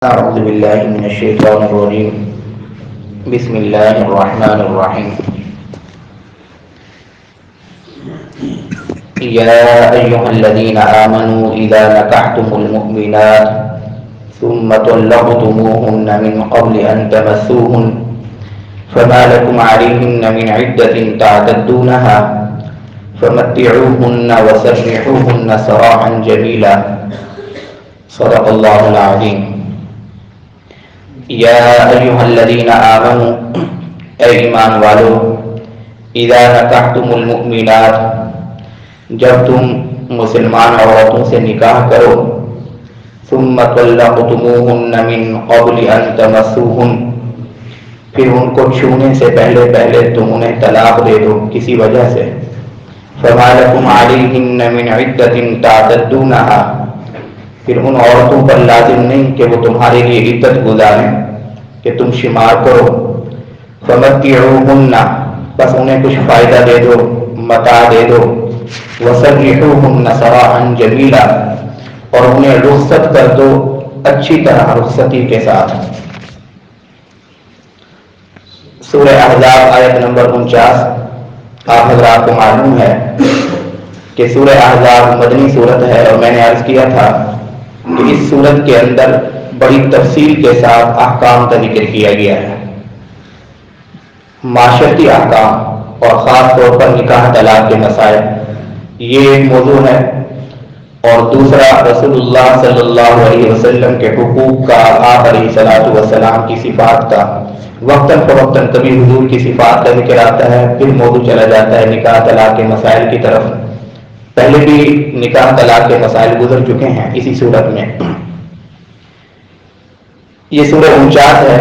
أعوذ بالله من الشيطان الرجيم. بسم الله الرحمن الرحيم. يا أيها الذين آمنوا إذا نكحتم المؤمنات ثم طلقتموهن من قبل أن تمسوهن فما لكم عليهن من عدة تعتدونها فمتعوهن وسرحوهن سراحا جميلا. صدق الله العظيم. یا ایھا الذین آمنوا، اے ایمان والو، اذا نکحتم المؤمنات، جب تم مسلمان عورتوں سے نکاح کرو، ثم طلقتموہن من قبل ان تمسوہن، پھر ان کو چھونے سے پہلے تم انہیں طلاق دے دو کسی وجہ سے، فما لکم علیہن من عدۃ تعتدونہا، پھر ان عورتوں پر لازم نہیں کہ وہ تمہارے لیے عدت گزاریں کہ تم شمار کرو، فمتعوہن، بس انہیں کچھ فائدہ دے دو، متاع دے دو، وسرحوہن سراحا جمیلا، اور انہیں رخصت کر دو اچھی طرح رخصتی کے ساتھ۔ سورہ احزاب آیت نمبر 49۔ آپ حضرات کو معلوم ہے کہ سورہ احزاب مدنی صورت ہے، اور میں نے عرض کیا تھا کہ اس صورت کے اندر بڑی تفصیل کے ساتھ احکام کا ذکر کیا گیا ہے، معاشرتی احکام اور خاص طور پر نکاح طلاق کے مسائل، یہ ایک موضوع ہے، اور دوسرا رسول اللہ صلی اللہ علیہ وسلم کے حقوق کا، آپ علیہ الصلوۃ والسلام کی صفات کا، وقتاً فوقتاً کبھی حضور کی صفات کا ذکر آتا ہے، پھر موضوع چلا جاتا ہے نکاح طلاق کے مسائل کی طرف۔ پہلے بھی نکاح طلاق کے مسائل گزر چکے ہیں اسی صورت میں۔ یہ سورہ 49 ہے،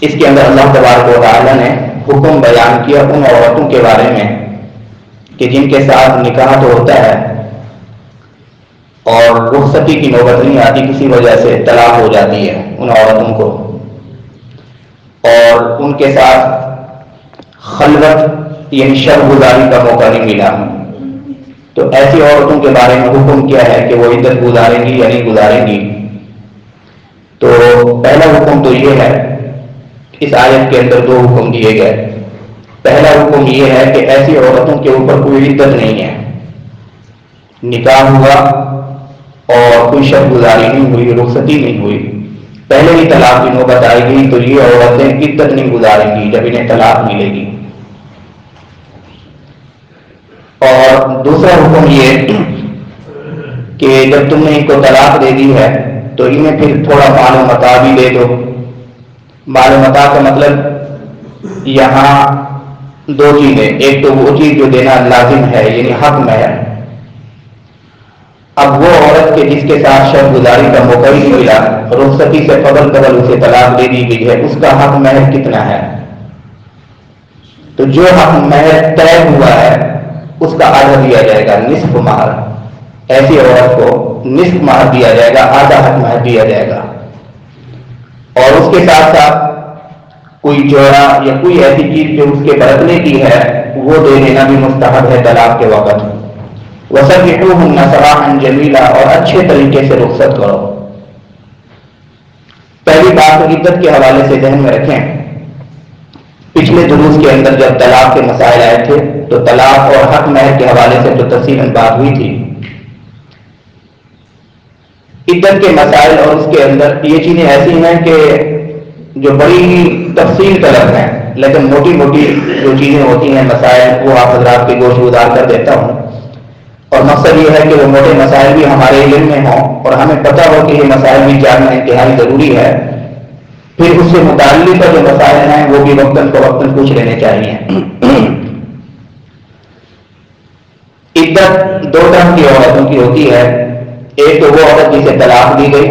اس کے اندر اللہ تبارک و تعالیٰ نے حکم بیان کیا ان عورتوں کے بارے میں کہ جن کے ساتھ نکاح تو ہوتا ہے اور رخصتی کی نوبت نہیں آتی، کسی وجہ سے طلاق ہو جاتی ہے ان عورتوں کو، اور ان کے ساتھ خلوت یعنی شب گزاری کا موقع نہیں ملا، تو ایسی عورتوں کے بارے میں حکم کیا ہے کہ وہ عدت گزاریں گی یا نہیں گزاریں گی۔ تو پہلا حکم تو یہ ہے، اس آیت کے اندر دو حکم دیے گئے۔ پہلا حکم یہ ہے کہ ایسی عورتوں کے اوپر کوئی عدت نہیں ہے، نکاح ہوا اور کوئی شب گزاری نہیں ہوئی، رخصتی نہیں ہوئی، پہلے ہی طلاق کی نوبت آئے گی تو یہ عورتیں عدت نہیں گزاریں گی جب انہیں طلاق ملے گی۔ اور دوسرا حکم یہ کہ جب تم نے ان کو طلاق دے دی ہے تو انہیں پھر تھوڑا مال و متاع بھی دے دو۔ مال و متاع کا مطلب یہاں دو چیزیں، ایک تو وہ چیز جو دینا لازم ہے یعنی حق مہر۔ اب وہ عورت کے جس کے ساتھ شب گزاری کا موقع ہی نہیں ملا، رخصتی سے قبل اسے طلاق دے دی گئی ہے، اس کا حق مہر کتنا ہے؟ تو جو حق مہر طے ہوا ہے اس کا آدھا دیا جائے گا، نصف مہر۔ ایسی عورت کو نصف مہر دیا جائے گا، آدھا حق مہر دیا جائے گا، اور اس کے ساتھ ساتھ کوئی جوڑا یا کوئی ایسی چیز جو اس کے برتنے کی ہے وہ دے دینا بھی مستحب ہے طلاق کے وقت۔ وسرحوہن سراحا جمیلا، اور اچھے طریقے سے رخصت کرو۔ پہلی بات عدت کے حوالے سے ذہن میں رکھیں، پچھلے دروس کے اندر جب طلاق کے مسائل آئے تھے تو طلاق اور حق مہر کے حوالے سے تو تفصیلاً بات ہوئی تھی۔ عدت کے مسائل اور اس کے اندر یہ چیزیں ایسی ہیں کہ جو بڑی ہی تفصیل طلب ہیں، لیکن موٹی موٹی جو چیزیں ہوتی ہیں مسائل وہ آپ حضرات کے گوش گزار کر دیتا ہوں، اور مقصد یہ ہے کہ وہ موٹے مسائل بھی ہمارے علم میں ہوں اور ہمیں پتہ ہو کہ یہ مسائل بھی جاننا انتہائی ضروری ہے، پھر اس سے متعلقہ جو مسائل ہیں وہ بھی وقتاً فوقتاً پوچھ لینے چاہیے۔ عدت دو طرح کی عورتوں کی ہوتی ہے، ایک تو وہ عورت جسے طلاق دی گئی،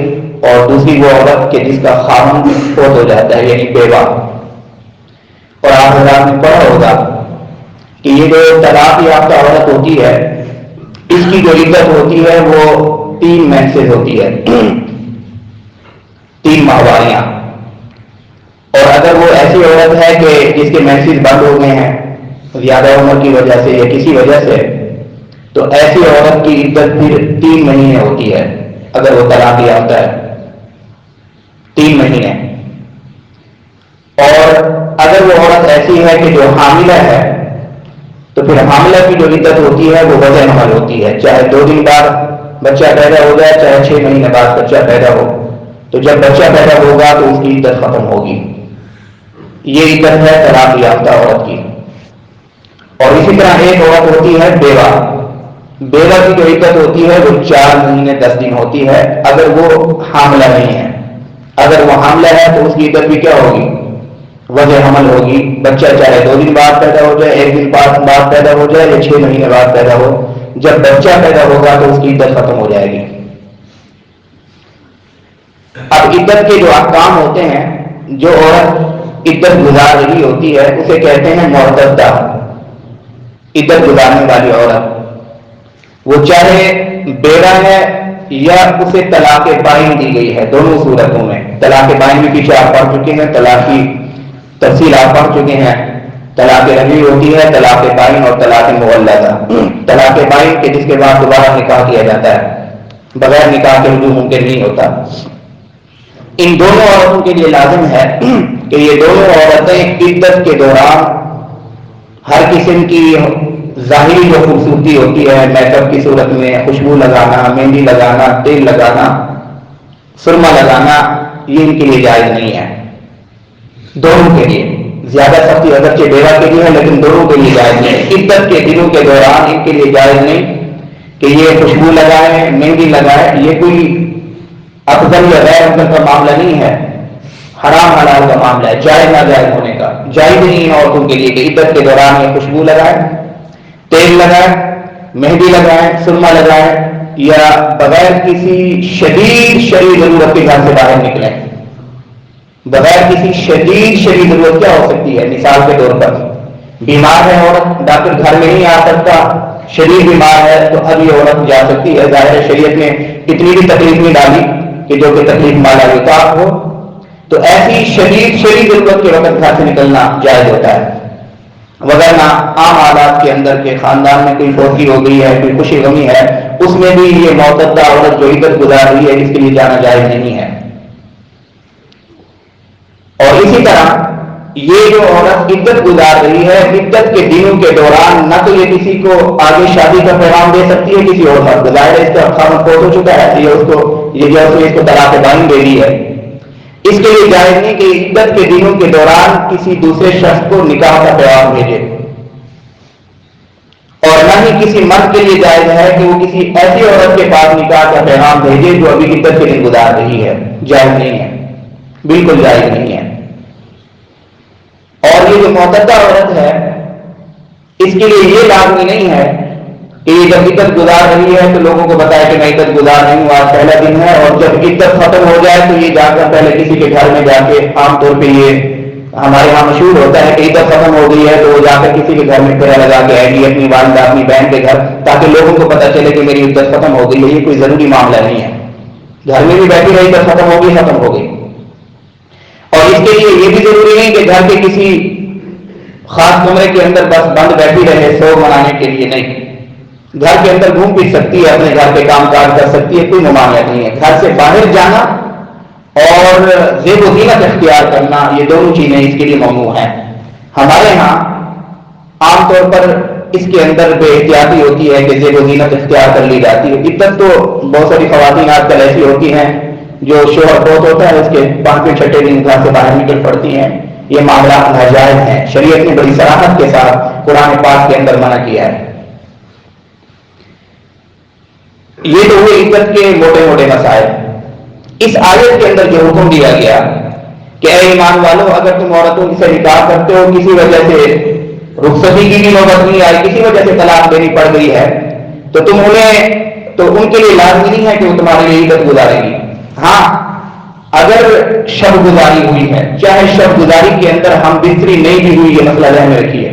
اور دوسری وہ عورت کہ جس کا خاوند فوت ہو جاتا ہے یعنی بیوہ۔ اور آپ حضرات نے پڑھا ہوگا کہ یہ جو طلاق یافتہ عورت ہوتی ہے اس کی جو عدت ہوتی ہے وہ 3 مینسز ہوتی ہے، 3 ماہواریاں۔ اور اگر وہ ایسی عورت ہے کہ جس کے مینسز بند ہو گئے ہیں زیادہ عمر کی وجہ سے یا کسی وجہ سے، تو ایسی عورت کی عدت پھر 3 مہینے ہوتی ہے اگر وہ طلاق یافتہ ہے۔ مہینے. اور اگر وہ عورت ایسی ہے کہ جو حاملہ ہے تو پھر حاملہ کی جو عدت ہوتی ہے وہ وضع حمل ہوتی ہے، چاہے 2 دن بعد بچہ پیدا ہو جائے چاہے 6 مہینے بعد بچہ پیدا ہو. تو جب بچہ پیدا ہوگا تو اس کی عدت ختم ہوگی. یہ عدت ہے طلاق یافتہ عورت کی. اور اسی طرح ایک عورت ہوتی ہے بیوہ. بیوہ کی جو عدت ہوتی ہے وہ 4 مہینے 10 دن ہوتی ہے اگر وہ حاملہ نہیں ہے. اگر وہ حاملہ ہے تو اس کی عدت بھی کیا ہوگی؟ وضع حمل ہوگی. بچہ چاہے 2 دن بعد پیدا ہو جائے، 1 دن بعد پیدا ہو جائے یا 6 مہینے بعد پیدا ہو، جب بچہ پیدا ہوگا تو اس کی عدت ختم ہو جائے گی. اب عدت کے جو احکام ہوتے ہیں، جو عورت عدت گزار رہی ہوتی ہے اسے کہتے ہیں معتدہ. عدت گزارنے والی عورت وہ چاہے بیوہ ہے یا اسے طلاق بائن دی گئی ہے، دونوں صورتوں میں. طلاق بائن بھی پیچھے آپ پڑھ چکے ہیں، طلاق کی تفصیل آپ پڑھ چکے ہیں. طلاق رجعی ہوتی ہے، طلاق بائن اور طلاق مغلظہ. طلاق بائن کے جس کے بعد دوبارہ نکاح کیا جاتا ہے، بغیر نکاح کے رجوع ممکن نہیں ہوتا. ان دونوں عورتوں کے لیے لازم ہے کہ یہ دونوں عورتیں عدت کے دوران ہر قسم کی ظاہری جو خوبصورتی ہوتی ہے، میک اپ کی صورت میں خوشبو لگانا، مہندی لگانا، تیل لگانا، سرما لگانا، یہ ان کے لیے جائز نہیں ہے. دونوں کے لیے زیادہ سختی اگرچہ بیوہ کے لیے ہے لیکن دونوں کے لیے جائز نہیں. عدت کے دنوں کے دوران ان کے لیے جائز نہیں کہ یہ خوشبو لگائیں، مہندی لگائیں. یہ کوئی افضل یا غیر افضل کا معاملہ نہیں ہے، حرام حلال کا معاملہ ہے، جائز ناجائز ہونے کا. جائز نہیں ہے عورتوں کے لیے کہ عدت کے دوران یہ خوشبو لگائیں، تیل لگائیں، مہندی لگائیں، سرما لگائیں یا بغیر کسی شدید شرعی ضرورت کے گھر سے باہر نکلیں. بغیر کسی شدید شرعی ضرورت کیا ہو سکتی ہے؟ مثال کے طور پر بیمار ہے عورت، ڈاکٹر گھر میں نہیں آ سکتا، شدید بیمار ہے تو اب یہ عورت جا سکتی ہے. ظاہر شریعت نے اتنی بھی تکلیف نہیں ڈالی کہ جو کہ تکلیف مالا وقاف ہو. تو ایسی شدید شرعی ضرورت کے وقت گھر سے نکلنا جائز ہوتا ہے. وغیرہ عام حالات کے اندر کے خاندان میں کوئی فوتی ہو گئی ہے، کوئی خوشی غمی ہے، اس میں بھی یہ معتدہ عورت جو عدت گزار رہی ہے اس کے لیے جانا جائز نہیں ہے. اور اسی طرح یہ جو عورت عدت گزار رہی ہے، عدت کے دنوں کے دوران نہ تو یہ کسی کو آگے شادی کا پیغام دے سکتی ہے کسی اور مرد. ظاہر ہے اس کا خاوند فوت ہو چکا ہے، یہ اس کو طلاق بائن دے دی ہے. اس کے لیے جائز نہیں کہ عدت کے دنوں کے دوران کسی دوسرے شخص کو نکاح کا پیغام بھیجے. اور نہ ہی کسی مرد کے لیے جائز ہے کہ وہ کسی ایسی عورت کے پاس نکاح کا پیغام بھیجے جو ابھی عدت کے دن گزار رہی ہے. جائز نہیں ہے، بالکل جائز نہیں ہے. اور یہ جو معتدہ عورت ہے اس کے لیے یہ لازمی نہیں ہے کہ یہ جب عدت گزار رہی ہے تو لوگوں کو بتائے کہ میں عدت گزار رہی ہوں، آج پہلا دن ہے. اور جب عدت ختم ہو جائے تو یہ جا کر پہلے کسی کے گھر میں جا کے، عام طور پہ یہ ہمارے یہاں مشہور ہوتا ہے کہ عدت ختم ہو گئی ہے تو وہ جا کر کسی کے گھر میں پھیرا لگا کے آئے گی، اپنی والدہ اپنی بہن کے گھر، تاکہ لوگوں کو پتہ چلے کہ میری عدت ختم ہو گئی ہے. یہ کوئی ضروری معاملہ نہیں ہے. گھر میں بھی بیٹھی رہی عدت ختم ہو گئی. اور اس کے لیے یہ بھی ضروری نہیں کہ گھر کے کسی خاص کمرے کے اندر بس بند بیٹھی رہے سو منانے کے لیے. نہیں، گھر کے اندر گھوم پھر سکتی ہے، اپنے گھر کے کام کاج کر سکتی ہے، کوئی ممانعت نہیں ہے. گھر سے باہر جانا اور زیب و زینت اختیار کرنا، یہ دونوں چیزیں اس کے لیے ممنوع ہیں. ہمارے ہاں عام طور پر اس کے اندر بے احتیاطی ہوتی ہے کہ زیب و زینت اختیار کر لی جاتی ہے. عدت تو بہت ساری خواتین آج کل ایسی ہوتی ہیں جو شوہر فوت ہوتا ہے اس کے 5ویں 6ٹھے دن گھر سے باہر نکل پڑتی ہیں. یہ معاملات ناجائز ہیں. شریعت نے بڑی صراحت کے ساتھ قرآن پاک کے اندر منع کیا ہے. یہ تو ہوئے عدت کے موٹے موٹے مسائل. اس آیت کے اندر جو حکم دیا گیا کہ اے ایمان والو، اگر تم عورتوں سے نکاح کرتے ہو، کسی وجہ سے رخصتی کی بھی نوبت نہیں آئی، کسی وجہ سے طلاق دینی پڑ گئی ہے، تو ان کے لیے لازمی نہیں ہے کہ وہ تمہارے لیے عدت گزارے گی. ہاں، اگر شب گزاری ہوئی ہے، چاہے شب گزاری کے اندر ہم بستری نہیں بھی ہوئی، یہ مسئلہ ذہن میں رکھیے.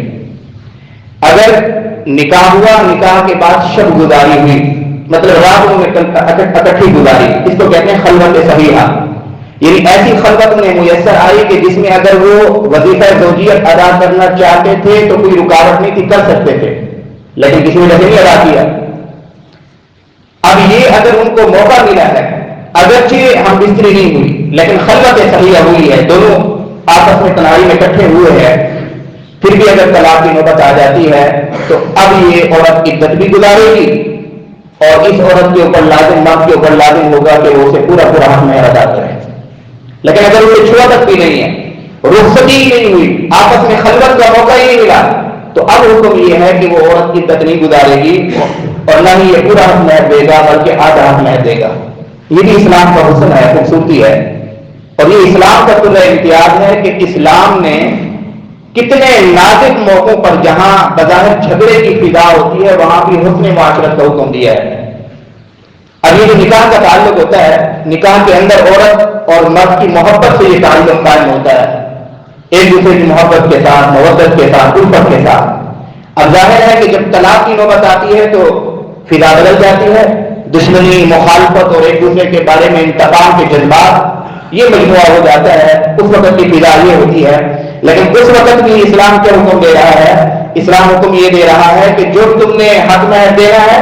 اگر نکاح ہوا، نکاح کے بعد شب گزاری ہوئی، مطلب راتوں میں اکٹھی گزاری، اس کو کہتے ہیں خلوت صحیحہ. یعنی ایسی خلوت میں میسر آئی کہ جس میں اگر وہ وظیفہ زوجیت ادا کرنا چاہتے تھے تو کوئی رکاوٹ نہیں تھی، کر سکتے تھے، لیکن کسی وجہ سے نہیں ادا کیا. اب یہ اگر ان کو موقع ملا ہے، اگرچہ ہم بستری نہیں ہوئی لیکن خلوت صحیحہ ہوئی ہے، دونوں آپس میں تنہائی میں اکٹھے ہوئے ہیں، پھر بھی اگر طلاق کی نوبت آ جاتی ہے تو اب یہ عورت عدت بھی گزارے گی اور اس عورت کے اوپر لازم، مرد کے اوپر لازم ہوگا کہ وہ اسے پورا پورا حق مہر ادا کرے۔ لیکن اگر اسے چھوا تک بھی نہیں ہے، رخصتی ہی نہیں ہوئی، آپس میں خلوت کا موقع ہی نہیں ملا، تو اب حکم یہ ہے کہ وہ عورت عدت نہیں گزارے گی اور نہ ہی یہ پورا حق مہر دے گا بلکہ آدھا حق مہر دے گا۔ یہ بھی اسلام کا حسن ہے، خوبصورتی ہے، اور یہ اسلام کا کل امتیاز ہے کہ اسلام نے کتنے نازک موقعوں پر جہاں بظاہر جھگڑے کی فضا ہوتی ہے وہاں بھی حسن معاشرت کا حکم دیا ہے۔ اب یہ جو نکاح کا تعلق ہوتا ہے، نکاح کے اندر عورت اور مرد کی محبت سے یہ تعلق قائم ہوتا ہے، ایک دوسرے کی محبت کے ساتھ، مودت کے ساتھ، الفت کے ساتھ۔ اب ظاہر ہے کہ جب طلاق کی نوبت آتی ہے تو فضا بدل جاتی ہے، دشمنی، مخالفت اور ایک دوسرے کے بارے میں انتقام کے جذبات یہ مجموعہ ہو جاتا ہے، اس وقت کی فضا یہ ہوتی ہے۔ لیکن اس وقت بھی اسلام کیا حکم دے رہا ہے؟ اسلام حکم یہ دے رہا ہے کہ جو تم نے حق مہر دینا ہے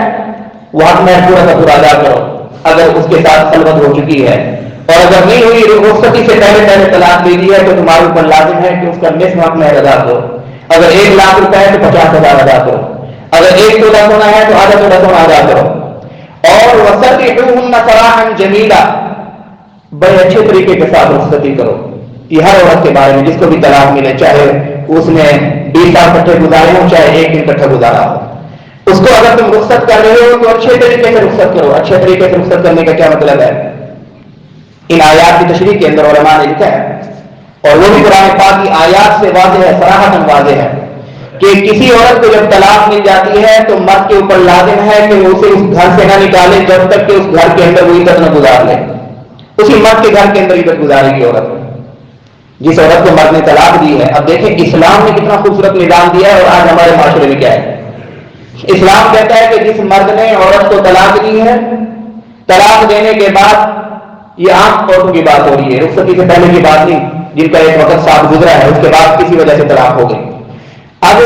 وہ حق مہر پورا کا پورا ادا کرو اگر اس کے ساتھ خلوت ہو چکی ہے، اور اگر نہیں ہوئی، رخصتی سے پہلے طلاق دے دی ہے تو تمہارے اوپر لازم ہے کہ اس کا نصف حق مہر ادا کرو۔ اگر 1,00,000 روپے ہے تو 50,000 ادا کرو، اگر 1 تولہ سونا ہے تو آدھا تولہ سونا ادا کرو۔ اور وَسَرِّحُوهُنَّ سَرَاحًا جَمِيلًا، بڑے اچھے طریقے کے ساتھ رخصتی کرو۔ یہ ہر عورت کے بارے میں جس کو بھی طلاق ملے، چاہے اس نے 20 سال اکٹھے گزارے ہوں، چاہے 1 دن اکٹھا گزارا ہو، اس کو اگر تم رخصت کر رہے ہو تو اچھے طریقے سے رخصت کرو۔ اچھے طریقے سے رخصت کرنے کا کیا مطلب ہے؟ ان آیات کی تشریح کے اندر علماء نے لکھا ہے، اور وہ بھی قرآن پاک کی آیات سے واضح ہے، صراحتاً واضح ہے کہ کسی عورت کو جب طلاق مل جاتی ہے تو مرد کے اوپر لازم ہے کہ وہ اسے اس گھر سے نہ نکالے جب تک کہ اس گھر کے اندر وہ عدت نہ گزار لے۔ اسی مرد کے گھر کے اندر عدت گزارے گی عورت، جس عورت کو مرد نے طلاق دی ہے۔ اب دیکھیں اسلام نے کتنا خوبصورت نظام دیا ہے، اور آج ہمارے معاشرے میں کیا ہے؟ اسلام کہتا ہے کہ جس مرد نے عورت کو طلاق دی ہے، طلاق دینے کے بعد، یہ عام عورتوں کی بات ہو رہی ہے، رخصتی سے پہلے کی بات نہیں، جن کا ایک وقت ساتھ گزرا ہے اس کے بعد کسی وجہ سے طلاق ہو گئی، اب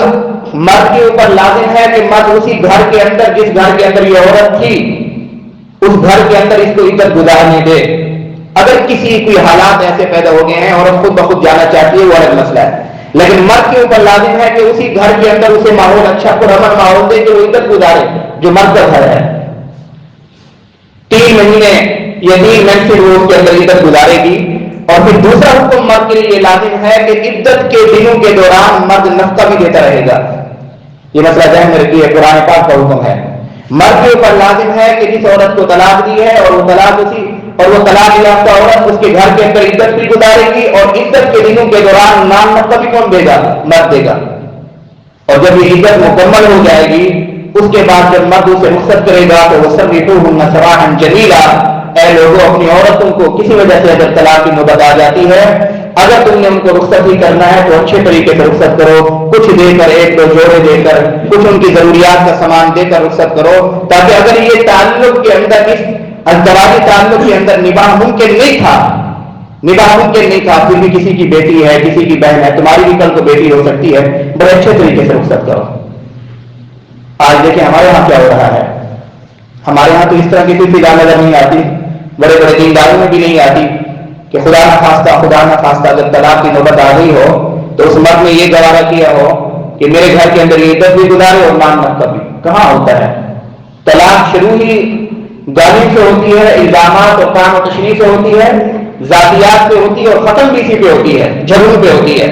مرد کے اوپر لازم ہے کہ مرد اسی گھر کے اندر، جس گھر کے اندر یہ عورت تھی، اس گھر کے اندر اس کو عدت گزارنے دے۔ اگر کسی کوئی حالات ایسے پیدا ہو گئے ہیں عورت خود بخود جانا چاہتی ہے، وہ الگ مسئلہ ہے، لیکن مرد کے اوپر لازم ہے کہ اسی گھر کے اندر اسے ماحول اچھا پرامن ماحول دے کہ وہ عدت گزارے، جو مرد کا گھر ہے۔ 3 مہینے یا 3 منتھ وہ اس کے اندر عدت گزارے گی۔ اور پھر دوسرا حکم مرد کے لیے یہ لازم ہے کہ عدت کے دنوں کے دوران مرد نفقہ بھی دیتا رہے گا۔ یہ مسئلہ ذہن میں رکھیے، قرآن پاک کا حکم ہے۔ مرد کے اوپر لازم ہے کہ جس عورت کو طلاق دی ہے اور وہ طلاق یافتہ عورت اس کے گھر کے اندر عدت بھی گزارے گی، اور عدت کے دنوں کے دوران نام نفقہ بھی کون دے گا؟ مرد دے گا۔ اور جب یہ عدت مکمل ہو جائے گی، اس کے بعد جب مرد اسے رخصت کرے گا تو وَسَرِّحُوهُنَّ سَرَاحًا جَمِيلًا، اے لوگوں اپنی عورتوں کو کسی وجہ سے اگر طلاق کی نوبت آ جاتی ہے، اگر تم نے ان کو رخصت ہی کرنا ہے تو اچھے طریقے سے رخصت کرو، کچھ دے کر، 1-2 جوڑے دے کر، کچھ ان کی ضروریات کا سامان دے کر رخصت کرو، تاکہ اگر یہ تعلق کے اندر، اس ازدواجی تعلق کے اندر نباہ ممکن نہیں تھا، پھر بھی کسی کی بیٹی ہے، کسی کی بہن ہے، تمہاری بھی کل کو بیٹی ہو سکتی ہے، بڑے اچھے طریقے سے رخصت کرو۔ آج دیکھیں ہمارے یہاں کیا ہو رہا ہے، ہمارے یہاں تو اس طرح کی کوئی فضا نظر نہیں آتی، بڑے بڑے دینداروں میں بھی نہیں آتی کہ خدا نہ خواستہ اگر طلاق کی نوبت آ گئی ہو تو اس مرد نے یہ گوارا کیا ہو کہ میرے گھر کے اندر یہ عدت بھی گزارے اور نام نفقہ بھی۔ کہاں ہوتا ہے؟ طلاق شروع ہی گالی سے ہوتی ہے، الزامات اور کام و تشریح سے ہوتی ہے، ذاتیات پہ ہوتی ہے، اور ختم بھی اسی پہ ہوتی ہے، جھگڑوں پہ ہوتی ہے۔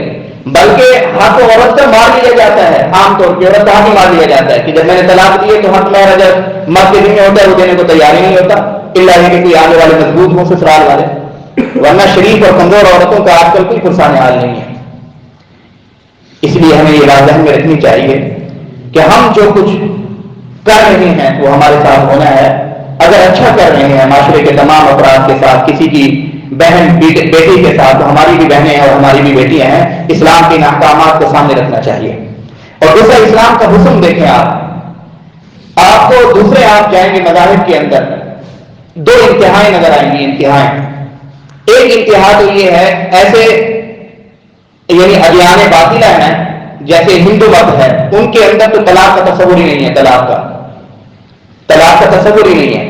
بلکہ حق عورت کا مار لیا جاتا ہے، عام طور پہ عورت کا حق ہی مار لیا جاتا ہے کہ جب میں نے طلاق دی ہے تو حق مہر اگر مرد کے دن میں ہوتا ہے وہ دینے کو تیار ہی نہیں ہوتا، الا یہ کہ کوئی آنے والے مضبوط ہوں سسرال والے، ورنہ شریف اور کمزور عورتوں کا آج کل کوئی فرسان حال نہیں ہے۔ اس لیے ہمیں یہ بات ذہن میں رکھنی چاہیے کہ ہم جو کچھ کر رہے ہیں وہ ہمارے ساتھ ہونا ہے۔ اگر اچھا کر رہے ہیں معاشرے کے تمام افراد کے ساتھ، کسی کی بہن بیٹی کے ساتھ، تو ہماری بھی بہنیں ہیں اور ہماری بھی بیٹیاں ہیں، اسلام کے ان احکامات کو سامنے رکھنا چاہیے۔ اور دوسرا اسلام کا حسن دیکھیں، آپ کو دوسرے آپ جائیں گے مذاہب کے اندر 2 انتہائیں نظر آئیں گی، انتہائیں۔ ایک انتہا تو یہ ہے، ایسے یعنی ادیان باطلہ ہیں جیسے ہندو مت ہے، ان کے اندر تو طلاق کا تصور ہی نہیں ہے، طلاق کا تصور ہی نہیں ہے۔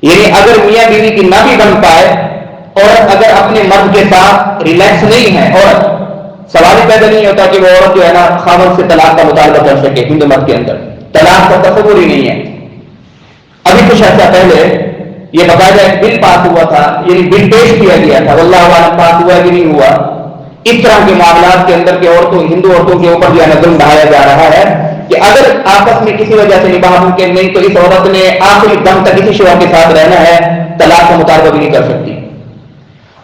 یعنی اگر میاں بیوی کی نہ بھی بن پائے اور اگر اپنے مرد کے ساتھ ریلیکس نہیں ہے، اور سوال ہی پیدا نہیں ہوتا کہ وہ عورت جو ہے نا خاوند سے طلاق کا مطالبہ کر سکے. ہندو مت کے اندر طلاق کا تصور ہی نہیں ہے. ابھی کچھ عرصہ پہلے یہ باقاعدہ ایک بل پاس ہوا تھا، یعنی بل پیش کیا گیا تھا، واللہ اعلم پاس ہوا کہ نہیں ہوا. اس طرح کے معاملات کے اندر کے ہندو عورتوں کے اوپر جو ہے ظلم ڈھایا جا رہا ہے کہ اگر آپس میں کسی وجہ سے نکاح ممکن نہیں تو اس عورت نے آخری دم تک کسی شوہر کے ساتھ رہنا ہے، طلاق کا مطالبہ بھی نہیں کر سکتی.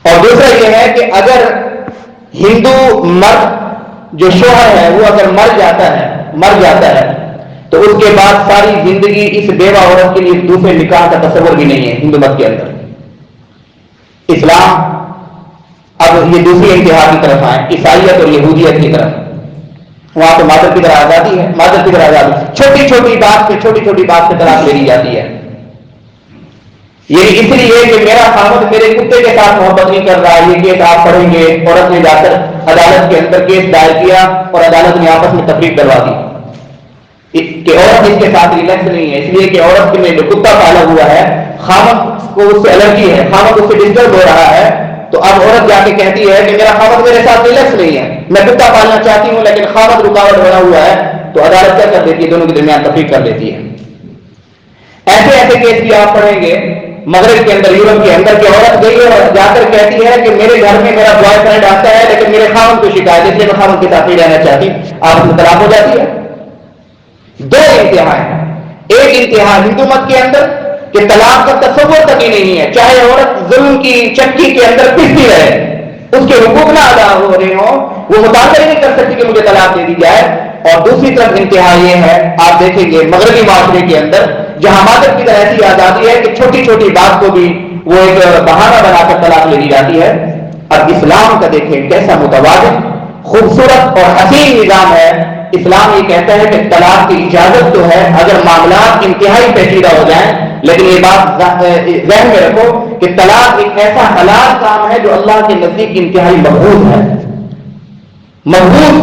اور دوسرا یہ ہے کہ اگر ہندو مرد جو شوہر ہے وہ اگر مر جاتا ہے تو اس کے بعد ساری زندگی اس بیوہ عورت کے لیے دوسرے نکاح کا تصور بھی نہیں ہے ہندو مت کے اندر. اسلام اب یہ دوسری انتہا کی طرف آئے، عیسائیت اور یہودیت کی طرف. وہاں تو مادر کی طرح آزادی ہے، چھوٹی چھوٹی بات پہ طلاق لے لی جاتی ہے. یہ اس لیے کہ میرا خاوند میرے کتے کے ساتھ محبت نہیں کر رہا. یہ کیس آپ پڑھیں گے، عورت نے جا کر عدالت کے اندر کیس دائر کیا اور عدالت نے آپس میں تفریق کروا دی کہ عورت اس کے ساتھ ریلیکس نہیں ہے، اس لیے کہ عورت میں جو کتا پالا ہوا ہے خاوند کو اس سے الرجی ہے، خاوند اس سے ڈسٹرب ہو رہا ہے. تو اب عورت جا کے کہتی ہے کہ میرا خاوند میرے ساتھ ریلیکس نہیں ہے، میں کتا پالنا چاہتی ہوں لیکن خاوند رکاوٹ بنا ہوا ہے. تو عدالت کیا کر دیتی ہے؟ دونوں کے درمیان تفریق کر دیتی ہے. ایسے کیس بھی آپ پڑھیں گے مغرب کے اندر، یورپ کے اندر، کہ عورت گئی اور جا کر کہتی ہے کہ میرے گھر میں میرا بوائے فرینڈ آتا ہے لیکن میرے خاوند کو شکایت ہے، میں خاوند کے ساتھ نہیں رہنا چاہتی. آپ میں طلاق ہو جاتی ہے. دو انتہائیں ہیں. ایک انتہا ہندو مت کے اندر کہ طلاق کا تصور تک ہی نہیں ہے، چاہے عورت ظلم کی چکی کے اندر پستی رہے، اس کے حقوق نہ ادا ہو رہے ہوں، وہ مطالبہ نہیں کر سکتی کہ مجھے طلاق دے دی جائے. اور دوسری طرف انتہا یہ ہے، آپ دیکھیں گے مغربی معاشرے کے اندر جہاں مادر کی طرح ایسی آزادی ہے کہ چھوٹی بات کو بھی وہ ایک بہانہ بنا کر طلاق لے لی جاتی ہے. اب اسلام کا دیکھیں کیسا متوازن، خوبصورت اور حسین نظام ہے. اسلام یہ کہتا ہے کہ طلاق کی اجازت تو ہے اگر معاملات انتہائی پیچیدہ ہو جائیں، لیکن یہ بات ذہن میں رکھو کہ طلاق ایک ایسا حلال کام ہے جو اللہ کے نزدیک انتہائی مقبول ہے. مقبول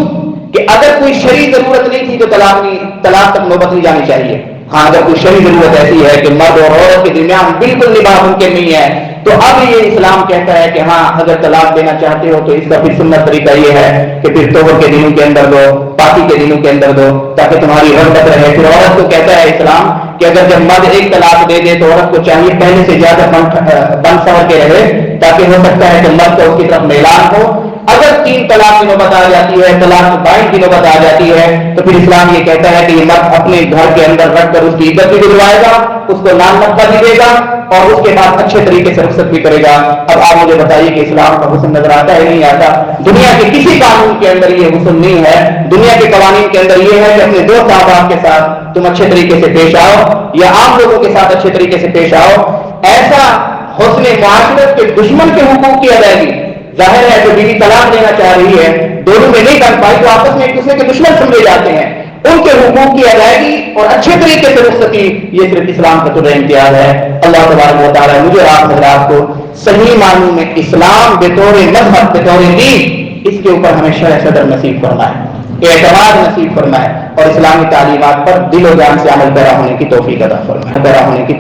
کہ اگر کوئی شرعی ضرورت نہیں تھی تو طلاق تک نوبت نہیں جانی چاہیے. ہاں اگر کوئی شرعی ضرورت ایسی ہے کہ مرد اور عورت کے درمیان بالکل نکاح ممکن نہیں ہے تو اب یہ اسلام کہتا ہے کہ ہاں اگر طلاق دینا چاہتے ہو تو اس کا پھر سنت طریقہ یہ ہے کہ پھر توبہ کے دنوں کے اندر دو، پاکی کے دنوں کے اندر دو تاکہ تمہاری رغبت رہے. پھر عورت کو کہتا ہے اسلام کہ اگر جب مرد ایک طلاق دے دے تو عورت کو چاہیے پہلے سے زیادہ بن سنور کے رہے تاکہ ہو سکتا ہے کہ مرد کو اس کی طرف میلان ہو. اگر 3 طلاق کی نوبت آ جاتی ہے، طلاق 22 کی نوبت آ جاتی ہے تو پھر اسلام یہ کہتا ہے کہ یہ مرد اپنے گھر کے اندر رکھ کر اس کی عزت بھی دلوائے گا، اس کو نام نقبہ بھی دے گا اور اس کے بعد اچھے طریقے سے رخصت بھی کرے گا. اب آپ مجھے بتائیے کہ اسلام کا حسن نظر آتا ہے نہیں آتا؟ دنیا کے کسی قانون کے اندر یہ حسن نہیں ہے. دنیا کے قوانین کے اندر یہ ہے کہ اپنے دوست احباب کے ساتھ تم اچھے طریقے سے پیش آؤ یا عام لوگوں کے ساتھ اچھے طریقے سے پیش آؤ. ایسا حسن معاشرت کے دشمن کے حقوق کی ادائیگی، ظاہر ہے جو بیوی طلاق دینا چاہ رہی ہے دونوں میں نہیں بن پائی تو آپس میں ایک دوسرے کے دشمن سمجھے جاتے ہیں، ان کے حقوق کی ادائیگی اور اچھے طریقے سے رخصتی یہ صرف اسلام کا طور امتیاز ہے. اللہ تبارک و تعالیٰ مجھے آپ حضرات کو صحیح معنوں میں اسلام بطور مذہب بطور دین اس کے اوپر ہمیں شرح صدر نصیب فرمائے، اعتماد نصیب فرمائے اور اسلامی تعلیمات پر دل و جان سے عمل پیرا ہونے کی توفیق عطا فرمائے.